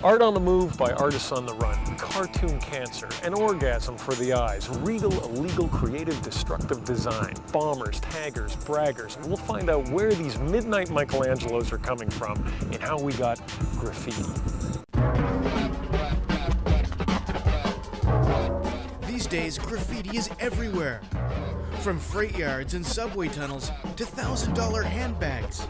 Art on the move by artists on the run, cartoon cancer, an orgasm for the eyes, regal, illegal, creative, destructive design, bombers, taggers, braggers, and we'll find out where these midnight Michelangelos are coming from and how we got graffiti. These days, graffiti is everywhere. From freight yards and subway tunnels to $1,000 handbags.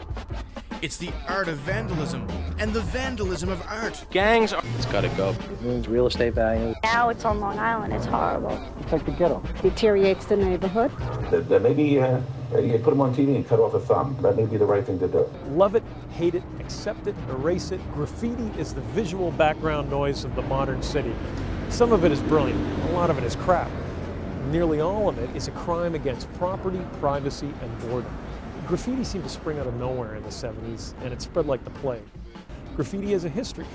It's the art of vandalism and the vandalism of art. Gangs are... It's gotta go. It ruins real estate value. Now it's on Long Island. It's horrible. It's like the ghetto. Deteriorates the neighborhood. Maybe you put them on TV and cut off a thumb. That may be the right thing to do. Love it, hate it, accept it, erase it. Graffiti is the visual background noise of the modern city. Some of it is brilliant, a lot of it is crap. Nearly all of it is a crime against property, privacy, and boredom. Graffiti seemed to spring out of nowhere in the 70s, and it spread like the plague. Graffiti has a history,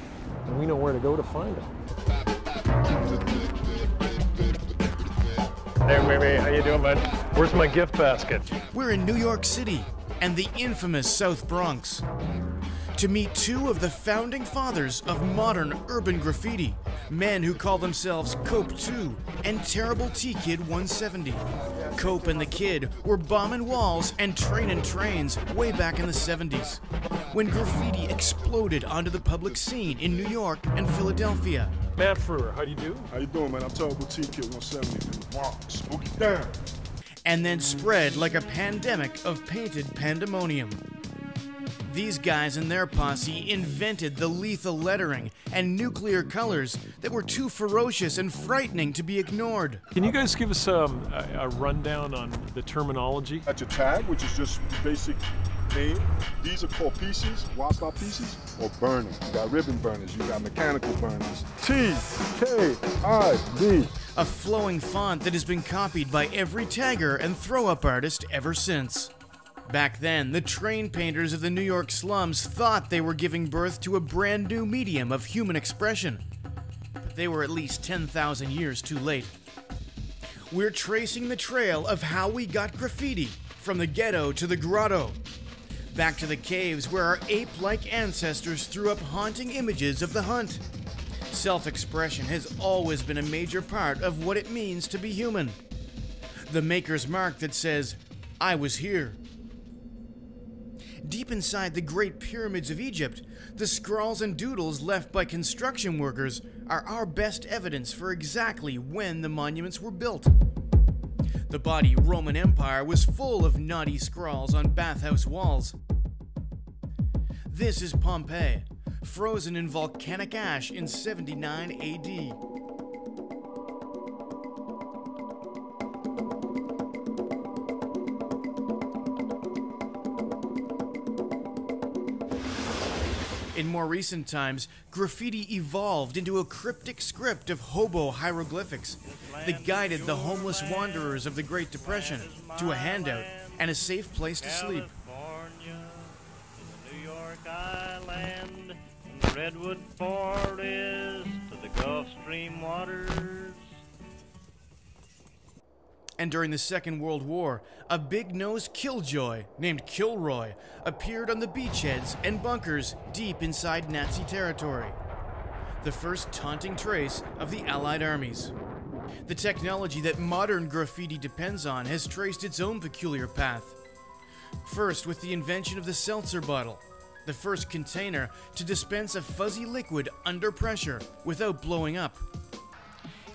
and we know where to go to find it. Hey, baby, how you doing, bud? Where's my gift basket? We're in New York City and the infamous South Bronx to meet two of the founding fathers of modern urban graffiti, men who call themselves Cope 2 and Terrible T-Kid 170. Cope and the Kid were bombing walls and training trains way back in the 70s, when graffiti exploded onto the public scene in New York and Philadelphia. Matt Frewer, how do you do? How you doing, man? I'm Terrible T-Kid 170. Wow, spooky down. And then spread like a pandemic of painted pandemonium. These guys and their posse invented the lethal lettering and nuclear colors that were too ferocious and frightening to be ignored. Can you guys give us a rundown on the terminology? That's a tag, which is just basic name. These are called pieces, wild-style pieces, or burners. You got ribbon burners, you got mechanical burners. T-K-I-D. A flowing font that has been copied by every tagger and throw-up artist ever since. Back then, the train painters of the New York slums thought they were giving birth to a brand new medium of human expression. But they were at least 10,000 years too late. We're tracing the trail of how we got graffiti, from the ghetto to the grotto. Back to the caves where our ape-like ancestors threw up haunting images of the hunt. Self-expression has always been a major part of what it means to be human. The maker's mark that says, "I was here." Deep inside the Great Pyramids of Egypt, the scrawls and doodles left by construction workers are our best evidence for exactly when the monuments were built. The body Roman Empire was full of naughty scrawls on bathhouse walls. This is Pompeii, frozen in volcanic ash in 79 AD. In more recent times, graffiti evolved into a cryptic script of hobo hieroglyphics that guided the homeless wanderers of the Great Depression to a handout and a safe place to sleep. New York Island, from the Redwood Forest to the Gulf Stream waters. And during the Second World War, a big-nosed killjoy named Kilroy appeared on the beachheads and bunkers deep inside Nazi territory. The first taunting trace of the Allied armies. The technology that modern graffiti depends on has traced its own peculiar path. First with the invention of the seltzer bottle, the first container to dispense a fuzzy liquid under pressure without blowing up.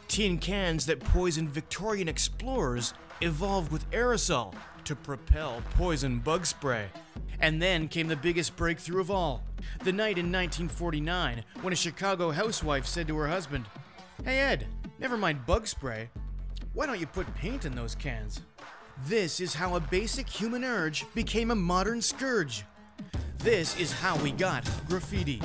Tin cans that poisoned Victorian explorers evolved with aerosol to propel poison bug spray. And then came the biggest breakthrough of all, the night in 1949 when a Chicago housewife said to her husband, "Hey Ed, never mind bug spray, why don't you put paint in those cans?" This is how a basic human urge became a modern scourge. This is how we got graffiti.